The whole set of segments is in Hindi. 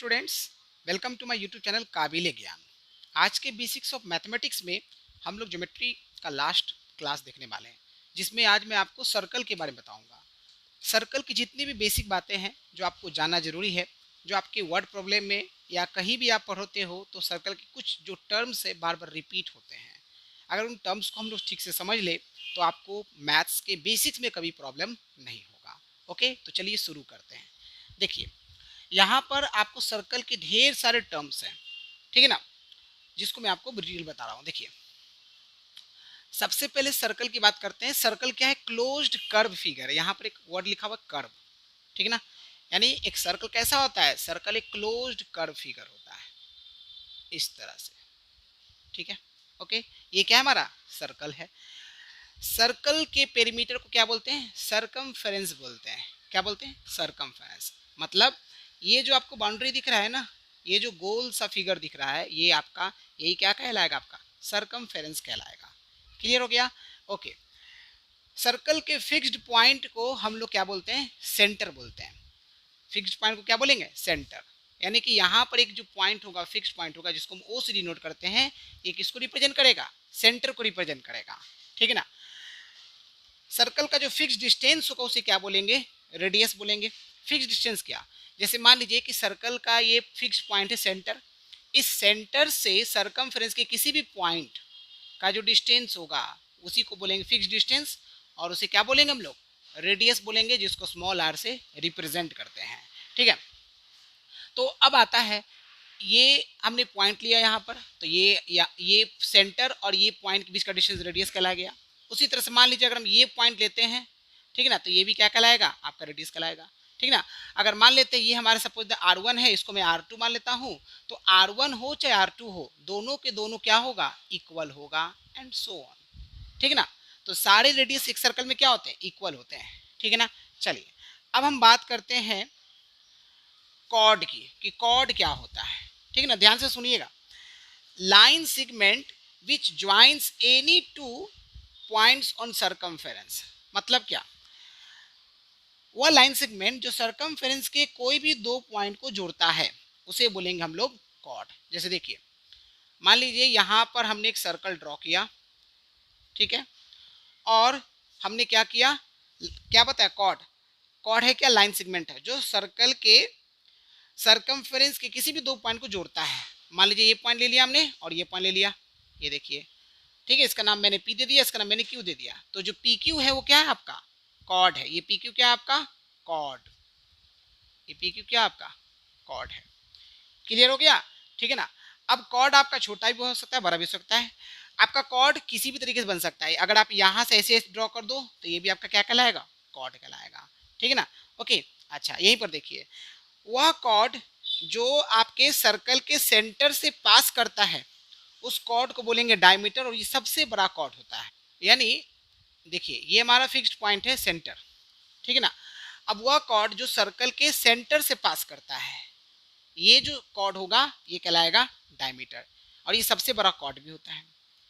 Students, welcome to my YouTube channel Kabil Gyan. आज के बेसिक्स ऑफ मैथमेटिक्स में हम लोग ज्योमेट्री का लास्ट क्लास देखने वाले हैं, जिसमें आज मैं आपको सर्कल के बारे में बताऊंगा। सर्कल की जितनी भी बेसिक बातें हैं जो आपको जानना जरूरी है, जो आपके वर्ड प्रॉब्लम में या कहीं भी आप पढ़ते हो तो सर्कल के कुछ जो टर्म्स है बार बार रिपीट होते हैं। अगर उन टर्म्स को हम लोग ठीक से समझ ले तो आपको मैथ्स के बेसिक्स में कभी प्रॉब्लम नहीं होगा। ओके, तो चलिए शुरू करते हैं। देखिए, यहाँ पर आपको सर्कल के ढेर सारे टर्म्स हैं, ठीक है ना, जिसको मैं आपको डिटेल बता रहा हूँ। देखिए, सबसे पहले सर्कल की बात करते हैं। सर्कल क्या है? Closed curve figure. यहाँ पर एक वर्ड लिखा हुआ कर्व, ठीक है ना। यानी एक सर्कल कैसा होता है? सर्कल एक क्लोज्ड कर्व फिगर होता है, इस तरह से, ठीक है। ओके, ये क्या है? हमारा सर्कल है। सर्कल के पेरीमीटर को क्या बोलते हैं? सरकमफेरेंस बोलते हैं। क्या बोलते हैं? सरकमफेरेंस। मतलब ये जो आपको बाउंड्री दिख रहा है ना, ये जो गोल सा फिगर दिख रहा है, ये आपका यही क्या कहलाएगा? आपका सरकमफेरेंस कहलाएगा। क्लियर हो गया? ओके। सर्कल के फिक्स्ड पॉइंट को हम लोग क्या बोलते हैं? सेंटर बोलते हैं। फिक्स्ड पॉइंट को क्या बोलेंगे? सेंटर। यानी कि यहाँ पर एक जो पॉइंट होगा, फिक्स्ड पॉइंट होगा, जिसको हम ओ से डिनोट करते हैं, ये किसको रिप्रेजेंट करेगा? सेंटर को रिप्रेजेंट करेगा, ठीक है ना। सर्कल का जो फिक्स डिस्टेंस होगा उसे क्या बोलेंगे? रेडियस बोलेंगे। फिक्स डिस्टेंस क्या? जैसे मान लीजिए कि सर्कल का ये फिक्स पॉइंट है सेंटर। इस सेंटर से सरकमफेरेंस के किसी भी पॉइंट का जो डिस्टेंस होगा उसी को बोलेंगे फिक्स डिस्टेंस, और उसे क्या बोलेंगे हम लोग? रेडियस बोलेंगे, जिसको स्मॉल आर से रिप्रेजेंट करते हैं, ठीक है। तो अब आता है, ये हमने पॉइंट लिया यहाँ पर, तो ये सेंटर और ये पॉइंट के बीच का डिस्टेंस रेडियस कहलाया गया। उसी तरह से मान लीजिए अगर हम ये पॉइंट लेते हैं, ठीक है ना, तो ये भी क्या कहलाएगा? आपका रेडियस कहलाएगा, ठीक है ना। अगर मान लेते हैं ये हमारे सपोज R1 है, इसको मैं R2 मान लेता हूँ, तो R1 हो चाहे R2 हो, दोनों के दोनों क्या होगा? इक्वल होगा, एंड सो ऑन, ठीक है ना। तो सारे रेडियस एक सर्कल में क्या होते हैं? इक्वल होते हैं, ठीक है ना। चलिए, अब हम बात करते हैं कॉर्ड की, कि कॉर्ड क्या होता है, ठीक है ना। ध्यान से सुनिएगा। Line segment which joins any two points on circumference. मतलब क्या? वह लाइन सेगमेंट जो सरकमफेरेंस के कोई भी दो पॉइंट को जोड़ता है, उसे बोलेंगे हम लोग कॉर्ड। जैसे देखिए, मान लीजिए यहाँ पर हमने एक सर्कल ड्रॉ किया, ठीक है, और हमने क्या किया? क्या बताया? कॉर्ड। कॉर्ड है क्या? लाइन सेगमेंट है जो सर्कल के सरकमफेरेंस के किसी भी दो पॉइंट को जोड़ता है। मान लीजिए ये पॉइंट ले लिया हमने और ये पॉइंट ले लिया, ये देखिए, ठीक है। इसका नाम मैंने पी दे दिया, इसका नाम मैंने क्यू दे दिया। तो जो पी क्यू है वो क्या है? आपका कॉर्ड है। ये पी क्यू क्या है? आपका कॉर्ड। ये पी क्यू क्या है? आपका कॉर्ड है। क्लियर हो गया? ठीक है ना। अब कॉर्ड आपका छोटा भी हो सकता है, बड़ा भी हो सकता है। आपका कॉर्ड किसी भी तरीके से बन सकता है। अगर आप यहाँ से ऐसे ड्रॉ कर दो तो ये भी आपका क्या कहलाएगा? कॉर्ड कहलाएगा, ठीक है ना। ओके, अच्छा, यहीं पर देखिए, वह कॉर्ड जो आपके सर्कल के सेंटर से पास करता है, उस कॉर्ड को बोलेंगे डायमीटर, और ये सबसे बड़ा कॉर्ड होता है। यानी देखिए, ये हमारा फिक्स्ड पॉइंट है सेंटर, ठीक है ना। अब वह कॉर्ड जो सर्कल के सेंटर से पास करता है, ये जो कॉर्ड होगा ये कहलाएगा डायमीटर, और ये सबसे बड़ा कॉर्ड भी होता है,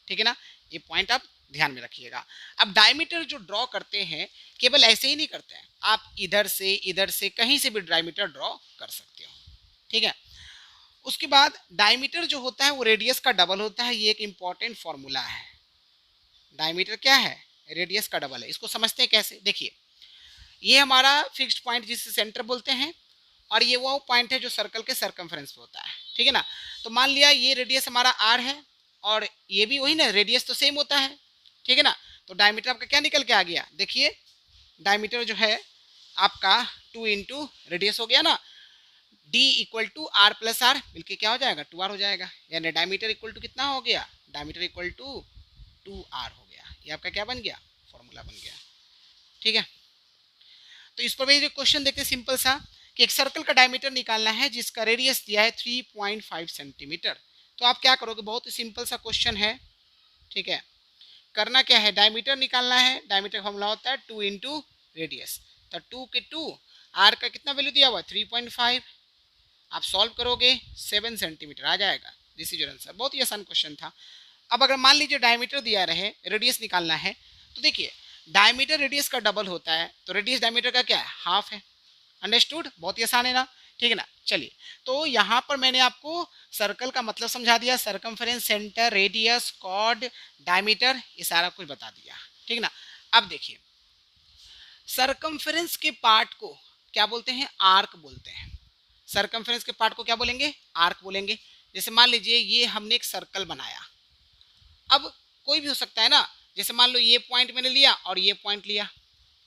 ठीक है ना। ये पॉइंट आप ध्यान में रखिएगा। अब डायमीटर जो ड्रॉ करते हैं, केवल ऐसे ही नहीं करते हैं, आप इधर से कहीं से भी डायमीटर ड्रॉ कर सकते हो, ठीक है। उसके बाद डायमीटर जो होता है वो रेडियस का डबल होता है। ये एक इंपॉर्टेंट फॉर्मूला है। डायमीटर क्या है? रेडियस का डबल है। इसको समझते हैं कैसे? देखिए, ये हमारा फिक्स्ड पॉइंट जिसे सेंटर बोलते हैं, और ये वो पॉइंट है जो सर्कल के सरकमफेरेंस पे होता है, ठीक है ना। तो मान लिया ये रेडियस हमारा आर है, और ये भी वही ना, रेडियस तो सेम होता है, ठीक है ना। तो डायमीटर आपका क्या निकल के आ गया? देखिए, डायमीटर जो है आपका 2 इंटू रेडियस हो गया ना। D equal to R plus R मिलके क्या हो जाएगा? 2r हो जाएगा। यानी डायमीटर इक्वल टू कितना हो गया? डायमीटर इक्वल टू 2r हो गया। ये आपका क्या बन गया? फॉर्मूला बन गया, ठीक है। तो इस पर भी क्वेश्चन देखते सिंपल सा, कि एक सर्कल का डायमीटर निकालना है जिसका रेडियस दिया है 3.5 सेंटीमीटर। तो आप क्या करोगे? बहुत ही सिंपल सा क्वेश्चन है, ठीक है। करना क्या है? डायमीटर निकालना है। डायमीटर का फॉर्मूला होता है 2 इंटू रेडियस। तो 2 के 2, आर का कितना वैल्यू दिया हुआ है? 3.5। आप सॉल्व करोगे 7 सेंटीमीटर आ जाएगा। This is your answer. बहुत ही आसान क्वेश्चन था। अब अगर मान लीजिए डायमीटर दिया रहे, रेडियस निकालना है, तो देखिए, डायमीटर रेडियस का डबल होता है, तो रेडियस डायमीटर का क्या है? हाफ है। अंडरस्टूड? बहुत ही आसान है ना। ठीक है ना। चलिए, तो यहाँ पर मैंने आपको सर्कल का मतलब समझा दिया, circumference, centre, radius, chord, diameter, ये सारा कुछ बता दिया, ठीक है ना। अब देखिए, सरकमफेरेंस के पार्ट को क्या बोलते हैं, आर्क बोलते हैं। सरकमफेरेंस के पार्ट को क्या बोलेंगे, आर्क बोलेंगे। जैसे मान लीजिए ये हमने एक सर्कल बनाया, अब कोई भी हो सकता है ना, जैसे मान लो ये पॉइंट मैंने लिया और ये पॉइंट लिया,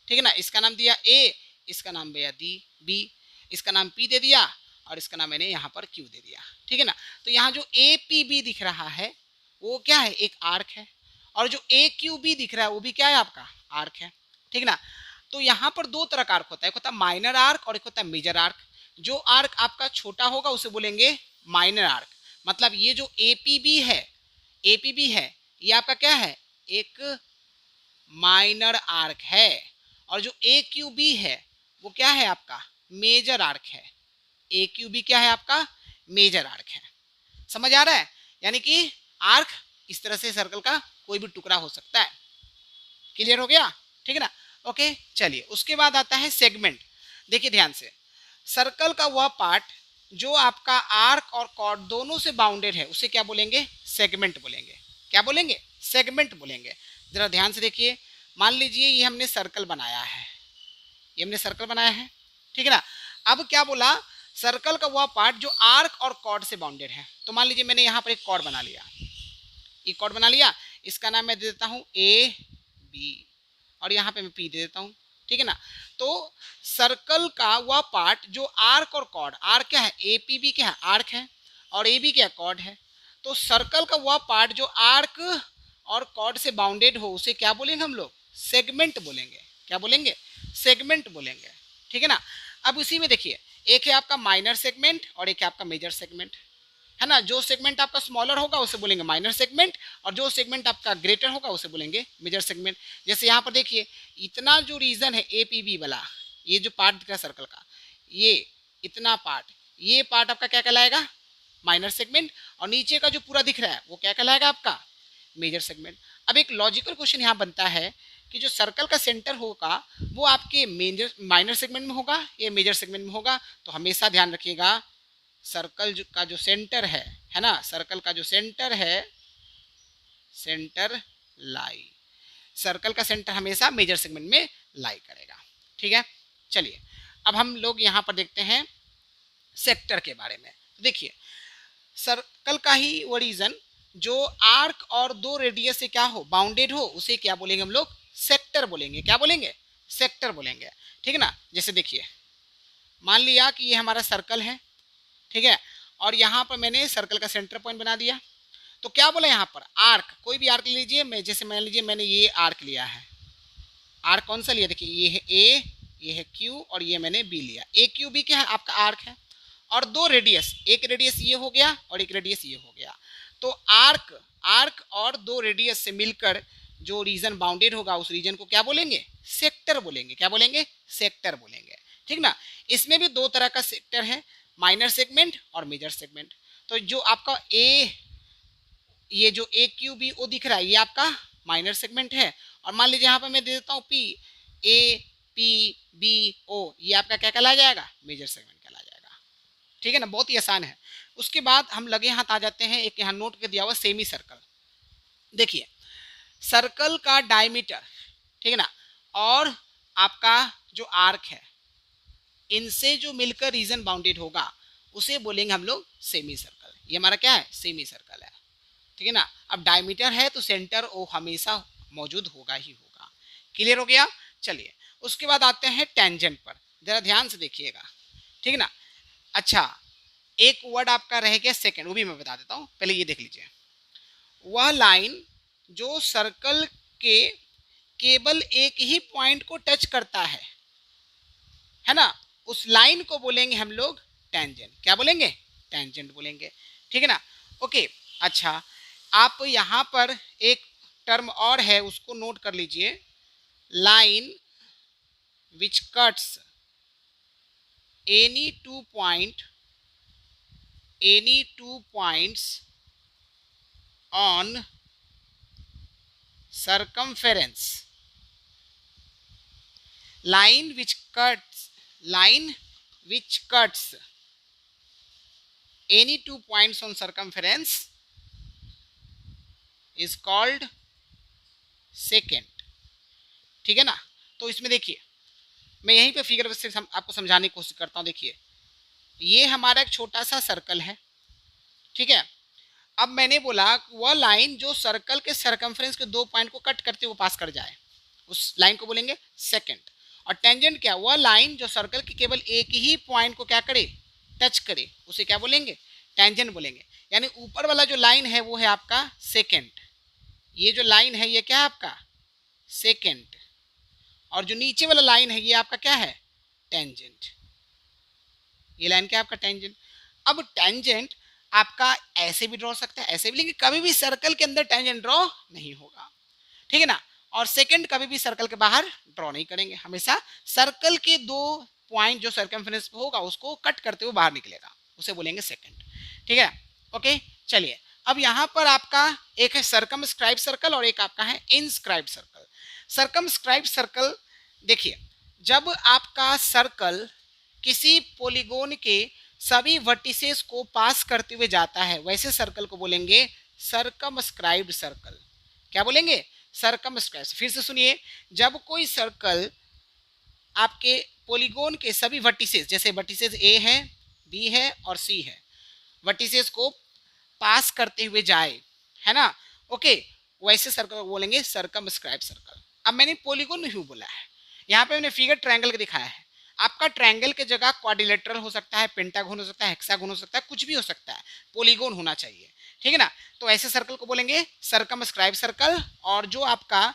ठीक है ना, इसका नाम दिया ए, इसका नाम दिया दी बी, इसका नाम पी दे दिया और इसका नाम मैंने यहाँ पर क्यू दे दिया, ठीक है ना। तो यहाँ जो ए पी बी दिख रहा है वो क्या है, एक आर्क है, और जो ए क्यू बी दिख रहा है वो भी क्या है, आपका आर्क है, ठीक है ना। तो यहाँ पर दो तरह का आर्क होता है, एक होता है माइनर आर्क और एक होता है मेजर आर्क। जो आर्क आपका छोटा होगा उसे बोलेंगे माइनर आर्क, मतलब ये जो ए पी बी है, ए पी बी है, ये आपका क्या है, एक माइनर आर्क है, और जो ए क्यू बी है वो क्या है, आपका मेजर आर्क है। ए क्यू बी क्या है, आपका मेजर आर्क है। समझ आ रहा है, यानी कि आर्क इस तरह से सर्कल का कोई भी टुकड़ा हो सकता है। क्लियर हो गया, ठीक है ना। ओके, चलिए उसके बाद आता है सेगमेंट। देखिए ध्यान से, सर्कल का वह पार्ट जो आपका आर्क और कॉर्ड दोनों से बाउंडेड है उसे क्या बोलेंगे, सेगमेंट बोलेंगे। क्या बोलेंगे, सेगमेंट बोलेंगे। जरा ध्यान से देखिए, मान लीजिए ये हमने सर्कल बनाया है, ये हमने सर्कल बनाया है, ठीक है ना। अब क्या बोला, सर्कल का वह पार्ट जो आर्क और कॉर्ड से बाउंडेड है। तो मान लीजिए मैंने यहाँ पर एक कॉर्ड बना लिया, ये कॉर्ड बना लिया, इसका नाम मैं दे देता हूँ ए बी, और यहाँ पे मैं पी दे देता हूँ, ठीक है ना। तो सर्कल का वह पार्ट जो आर्क और कॉर्ड, आर्क क्या है, ए पी बी क्या है, आर्क है, और ए बी क्या, कॉर्ड है। तो सर्कल का वह पार्ट जो आर्क और कॉर्ड से बाउंडेड हो उसे क्या बोलेंगे हम लोग, सेगमेंट बोलेंगे। क्या बोलेंगे, सेगमेंट बोलेंगे, ठीक है ना। अब इसी में देखिए, एक है आपका माइनर सेगमेंट और एक है आपका मेजर सेगमेंट, है ना। जो सेगमेंट आपका स्मॉलर होगा उसे बोलेंगे माइनर सेगमेंट, और जो सेगमेंट आपका ग्रेटर होगा उसे बोलेंगे मेजर सेगमेंट। जैसे यहाँ पर देखिए, इतना जो रीजन है ए पी बी वाला, ये जो पार्ट दिख रहा है सर्कल का, ये इतना पार्ट, ये पार्ट आपका क्या कहलाएगा, माइनर सेगमेंट, और नीचे का जो पूरा दिख रहा है वो क्या कहलाएगा, आपका मेजर सेगमेंट। अब एक लॉजिकल क्वेश्चन यहाँ बनता है कि जो सर्कल का सेंटर होगा वो आपके मेजर माइनर सेगमेंट में होगा या मेजर सेगमेंट में होगा। तो हमेशा ध्यान रखिएगा, सर्कल का जो सेंटर है ना, सर्कल का जो सेंटर है, सेंटर लाई, सर्कल का सेंटर हमेशा मेजर सेगमेंट में लाई करेगा, ठीक है। चलिए अब हम लोग यहाँ पर देखते हैं सेक्टर के बारे में। देखिए, सर्कल का ही वो रीजन जो आर्क और दो रेडियस से क्या हो, बाउंडेड हो, उसे क्या बोलेंगे हम लोग, सेक्टर बोलेंगे। क्या बोलेंगे, सेक्टर बोलेंगे, ठीक है ना। जैसे देखिए, मान लिया कि ये हमारा सर्कल है, ठीक है, और यहाँ पर मैंने सर्कल का सेंटर पॉइंट बना दिया। तो क्या बोला यहाँ पर, आर्क, कोई भी आर्क लीजिए, मैं जैसे मान लीजिए मैंने ये आर्क लिया है, आर्क कौन सा लिया, देखिए ये है ए, ये है क्यू, और ये मैंने बी लिया। ए क्यू बी क्या है, आपका आर्क है, और दो रेडियस, एक रेडियस ये हो गया और एक रेडियस ये हो गया। तो आर्क, आर्क और दो रेडियस से मिलकर जो रीजन बाउंडेड होगा उस रीजन को क्या बोलेंगे, सेक्टर बोलेंगे। क्या बोलेंगे, सेक्टर बोलेंगे, ठीक ना। इसमें भी दो तरह का सेक्टर है, माइनर सेगमेंट और मेजर सेगमेंट। तो जो आपका ए, ये जो ए क्यू बी ओ दिख रहा है ये आपका माइनर सेगमेंट है, और मान लीजिए यहाँ पर मैं दे देता हूँ P, A P B O, ये आपका क्या कहला जाएगा, मेजर सेगमेंट कहला जाएगा, ठीक है ना। बहुत ही आसान है। उसके बाद हम लगे हाथ आ जाते हैं, एक यहाँ नोट कर दिया हुआ सेमी सर्कल। देखिए, सर्कल का डायमीटर, ठीक है ना, और आपका जो आर्क है, इनसे जो मिलकर रीजन बाउंडेड होगा उसे बोलेंगे हम लोग सेमी सर्कल। ये हमारा क्या है, सेमी सर्कल है, ठीक है ना। अब डायमीटर है तो सेंटर वो हमेशा मौजूद होगा ही होगा। क्लियर हो गया। चलिए उसके बाद आते हैं टेंजेंट पर, जरा ध्यान से देखिएगा, ठीक है ना। अच्छा, एक वर्ड आपका रह गया सेकंड, वो भी मैं बता देता हूँ, पहले ये देख लीजिए। वह लाइन जो सर्कल के केवल एक ही पॉइंट को टच करता है ना, उस लाइन को बोलेंगे हम लोग टेंजेंट। क्या बोलेंगे, टेंजेंट बोलेंगे, ठीक है ना। ओके, अच्छा आप यहाँ पर एक टर्म और है उसको नोट कर लीजिए, line which cuts any two points on circumference, line which cuts any two points on circumference is called secant. ठीक है ना। तो इसमें देखिए मैं यहीं पे फिगर से आपको समझाने की कोशिश करता हूँ। देखिए ये हमारा एक छोटा सा सर्कल है, ठीक है। अब मैंने बोला वह लाइन जो सर्कल के सरकमफ्रेंस के 2 पॉइंट को कट करते हुए पास कर जाए, उस लाइन को बोलेंगे सेकंड। और टेंजेंट क्या, वह लाइन जो सर्कल के केवल एक ही पॉइंट को क्या करे, टच करे, उसे क्या बोलेंगे, टेंजेंट बोलेंगे। यानी ऊपर वाला जो लाइन है वो है आपका सेकंड, ये जो लाइन है ये क्या है आपका सेकंड, और जो नीचे वाला लाइन है ये आपका क्या है टेंजेंट। ये लाइन क्या है आपका टेंजेंट। अब टेंजेंट आपका ऐसे भी ड्रॉ सकता है, ऐसे भी, लेकिन कभी भी सर्कल के अंदर टेंजेंट ड्रॉ नहीं होगा, ठीक है ना। और सेकंड कभी भी सर्कल के बाहर ड्रॉ नहीं करेंगे, हमेशा सर्कल के 2 पॉइंट जो सर्कमफेरेंस पे होगा उसको कट करते हुए बाहर निकलेगा, उसे बोलेंगे सेकंड, ठीक है। ओके चलिए, अब यहाँ पर आपका एक है सर्कमस्क्राइब सर्कल और एक आपका है इनस्क्राइब सर्कल। सर्कमस्क्राइब सर्कल, देखिए जब आपका सर्कल किसी पॉलीगोन के सभी वर्टिसेस को पास करते हुए जाता है, वैसे सर्कल को बोलेंगे सर्कमस्क्राइब्ड सर्कल। क्या बोलेंगे, सर्कमस्क्राइब। फिर से सुनिए, जब कोई सर्कल आपके पॉलीगोन के सभी वर्टिसेस, जैसे वर्टिसेस ए है, बी है और सी है, वर्टिसेस को पास करते हुए जाए, है ना, ओके, वैसे सर्कल को बोलेंगे सर्कमस्क्राइब सर्कल। अब मैंने पॉलीगोन नहीं बोला है, यहाँ पे मैंने फिगर ट्रायंगल का दिखाया है। आपका ट्रायंगल के जगह क्वाड्रिलेटरल हो सकता है, पेंटागोन हो सकता है, हेक्सागोन हो सकता है, कुछ भी हो सकता है, पॉलीगोन होना चाहिए, ठीक है ना। तो ऐसे सर्कल को बोलेंगे सर्कमस्क्राइब सर्कल। और जो आपका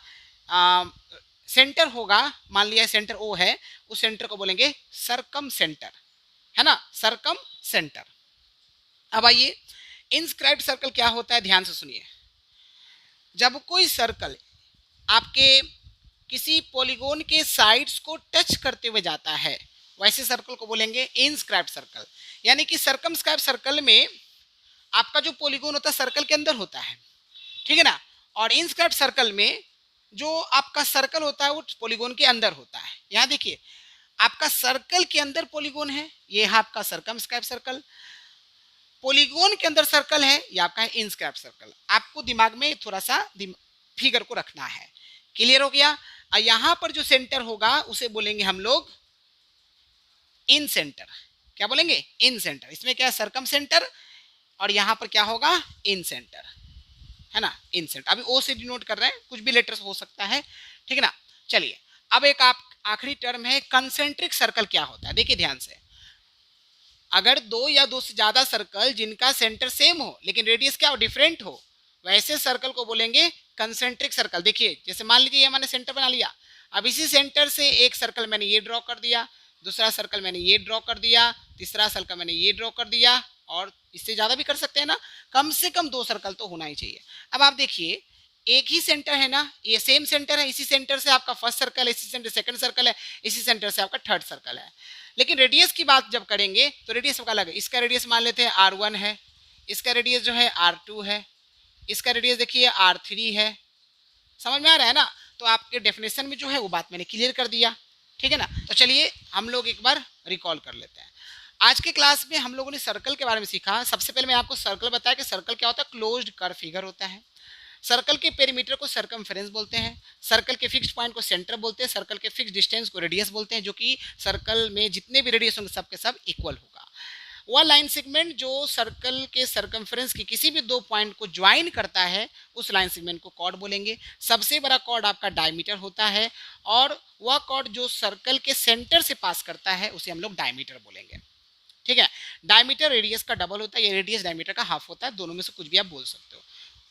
सेंटर होगा, मान लिया सेंटर ओ है, उस सेंटर को बोलेंगे सर्कम सेंटर, है ना, सर्कम सेंटर। अब आइए इनस्क्राइब्ड सर्कल क्या होता है, ध्यान से सुनिए। जब कोई सर्कल आपके किसी पॉलीगोन के साइड्स को टच करते हुए जाता है, वैसे सर्कल को बोलेंगे इनस्क्राइब्ड सर्कल। यानी कि सर्कमस्क्राइब सर्कल में आपका जो पॉलीगोन होता है सर्कल के अंदर होता है, ठीक है ना, और इनस्क्राइब्ड सर्कल में जो आपका सर्कल होता है वो पॉलीगोन के अंदर होता है। यहाँ देखिए आपका सर्कल के अंदर पॉलीगोन है, ये है आपका सर्कमस्क्राइब सर्कल, पॉलीगोन के अंदर सर्कल है, ये आपका है इनस्क्राइब्ड सर्कल। आपको दिमाग में थोड़ा सा फिगर को रखना है, क्लियर हो गया। और यहाँ पर जो सेंटर होगा उसे बोलेंगे हम लोग इन सेंटर। क्या बोलेंगे, इन सेंटर। इसमें क्या है सर्कम सेंटर, और यहाँ पर क्या होगा इन सेंटर, है ना, इन सेंटर। अभी ओ से डिनोट कर रहे हैं, कुछ भी लेटर्स हो सकता है, ठीक है ना। चलिए अब एक आप आखिरी टर्म है कंसेंट्रिक सर्कल। क्या होता है, देखिए ध्यान से, अगर 2 या 2 से ज्यादा सर्कल जिनका सेंटर सेम हो लेकिन रेडियस क्या हो डिफरेंट हो, वैसे सर्कल को बोलेंगे कंसेंट्रिक सर्कल। देखिए जैसे मान लीजिए ये मैंने सेंटर बना लिया, अब इसी सेंटर से एक सर्कल मैंने ये ड्रॉ कर दिया, दूसरा सर्कल मैंने ये ड्रॉ कर दिया, तीसरा सर्कल मैंने ये ड्रॉ कर दिया, और इससे ज़्यादा भी कर सकते हैं ना, कम से कम 2 सर्कल तो होना ही चाहिए। अब आप देखिए एक ही सेंटर है ना, ये सेम सेंटर है, इसी सेंटर से आपका फर्स्ट सर्कल है, इसी सेंटर सेकंड सर्कल है, इसी सेंटर से आपका थर्ड सर्कल है, लेकिन रेडियस की बात जब करेंगे तो रेडियस सबका अलग है। इसका रेडियस मान लेते हैं R1 है, इसका रेडियस जो है R2 है, इसका रेडियस देखिए R3 है। समझ में आ रहा है ना। तो आपके डेफिनेशन में जो है वो बात मैंने क्लियर कर दिया, ठीक है ना। तो चलिए हम लोग एक बार रिकॉल कर लेते हैं। आज के क्लास में हम लोगों ने सर्कल के बारे में सीखा। सबसे पहले मैं आपको सर्कल बताया कि सर्कल क्या होता है, क्लोज्ड कर्व फिगर होता है। सर्कल के पेरीमीटर को सर्कमफेरेंस बोलते हैं, सर्कल के फिक्स्ड पॉइंट को सेंटर बोलते हैं, सर्कल के फिक्स्ड डिस्टेंस को रेडियस बोलते हैं, जो कि सर्कल में जितने भी रेडियस होंगे सब के सब इक्वल होगा। वह लाइन सेगमेंट जो सर्कल के सर्कमफेरेंस के किसी भी 2 पॉइंट को ज्वाइन करता है उस लाइन सेगमेंट को कॉर्ड बोलेंगे। सबसे बड़ा कॉर्ड आपका डायमीटर होता है, और वह कॉर्ड जो सर्कल के सेंटर से पास करता है उसे हम लोग डायमीटर बोलेंगे, ठीक है। डायमीटर रेडियस का डबल होता है, ये रेडियस डायमीटर का हाफ होता है, दोनों में से कुछ भी आप बोल सकते हो।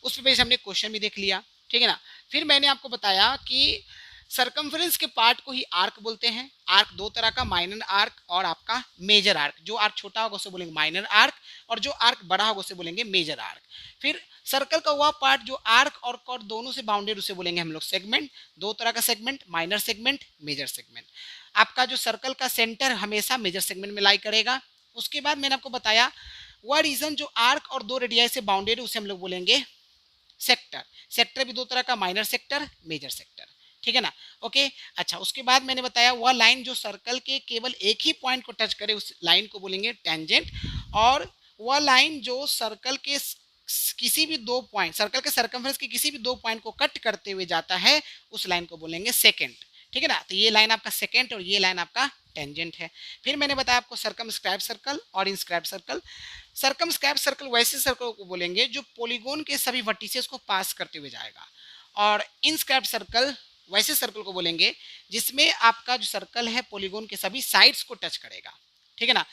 उस पे हमने क्वेश्चन भी देख लिया, ठीक है ना। फिर मैंने आपको बताया कि सरकमफ्रेंस के पार्ट को ही आर्क बोलते हैं। आर्क 2 तरह का, माइनर आर्क और आपका मेजर आर्क। जो आर्क छोटा होगा उसे बोलेंगे माइनर आर्क, और जो आर्क बड़ा होगा उसे बोलेंगे मेजर आर्क। फिर सर्कल का वह पार्ट जो आर्क और कॉर्ड दोनों से बाउंडेड उसे बोलेंगे हम लोग सेगमेंट। 2 तरह का segment, minor segment, major segment. आपका जो सर्कल का सेंटर हमेशा मेजर सेगमेंट में लाई करेगा। उसके बाद मैंने आपको बताया वह रीजन जो आर्क और 2 रेडियाई से बाउंडेड उसे हम लोग बोलेंगे सेक्टर। सेक्टर भी 2 तरह का, माइनर सेक्टर, मेजर सेक्टर, ठीक है ना। ओके अच्छा, उसके बाद मैंने बताया वह लाइन जो सर्कल के केवल एक ही पॉइंट को टच करे उस लाइन को बोलेंगे टेंजेंट, और वह लाइन जो सर्कल के किसी भी दो पॉइंट, सर्कल के सर्कमफ्रेंस के किसी भी दो पॉइंट को कट करते हुए जाता है, उस लाइन को बोलेंगे सेकेंड। ठीक है ना, तो ये लाइन आपका सेकेंड और ये लाइन आपका टेंजेंट है। फिर मैंने बताया आपको सर्कमस्क्राइब सर्कल और इंस्क्राइब सर्कल। सर्कमस्क्राइब सर्कल वैसे सर्कल को बोलेंगे जो पॉलीगोन के सभी वर्टिसेस को पास करते हुए जाएगा, और इंस्क्राइब सर्कल वैसे सर्कल को बोलेंगे जिसमें आपका जो सर्कल है पॉलीगोन के सभी साइड्स को टच करेगा। ठीक है ना,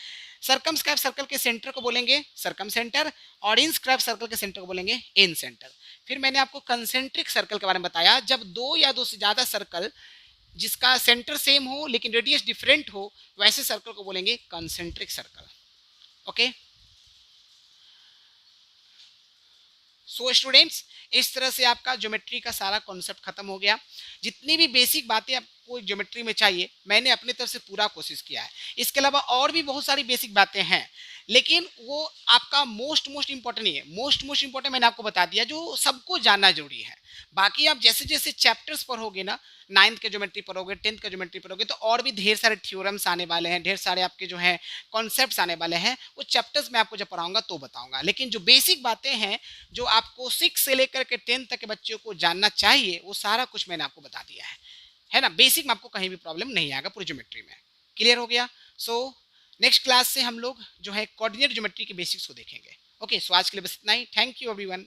सर्कमस्क्राइब सर्कल के सेंटर को बोलेंगे सर्कम सेंटर, और इंस्क्राइब सर्कल के सेंटर को बोलेंगे इन सेंटर। फिर मैंने आपको कंसेंट्रिक सर्कल के बारे में बताया, जब दो या दो से ज्यादा सर्कल जिसका सेंटर सेम हो लेकिन रेडियस डिफरेंट हो, वैसे सर्कल को बोलेंगे concentric circle. Okay, so students, इस तरह से आपका ज्योमेट्री का सारा कॉन्सेप्ट खत्म हो गया। जितनी भी बेसिक बातें आपको ज्योमेट्री में चाहिए मैंने अपनी तरफ से पूरा कोशिश किया है। इसके अलावा और भी बहुत सारी बेसिक बातें हैं, लेकिन वो आपका मोस्ट इंपॉर्टेंट नहीं है। मोस्ट इंपॉर्टेंट मैंने आपको बता दिया, जो सबको जानना जरूरी है। बाकी आप जैसे जैसे चैप्टर्स पढ़ोगे ना, 9th के ज्योमेट्री पढ़ोगे, 10th का ज्योमेट्री पढ़ोगे, तो और भी ढेर सारे थ्योरम्स आने वाले हैं, ढेर सारे आपके जो है कॉन्सेप्ट्स आने वाले हैं। वो चैप्टर्स मैं आपको जब पढ़ाऊंगा तो बताऊंगा, लेकिन जो बेसिक बातें हैं जो आपको 6 से लेकर के 10th तक के बच्चों को जानना चाहिए, वो सारा कुछ मैंने आपको बता दिया है ना। बेसिक में आपको कहीं भी प्रॉब्लम नहीं आएगा पूरी ज्योमेट्री में। क्लियर हो गया? सो नेक्स्ट क्लास से हम लोग जो है कोऑर्डिनेट ज्योमेट्री के बेसिक्स को देखेंगे। ओके, सो आज के लिए बस इतना ही। Thank you everyone.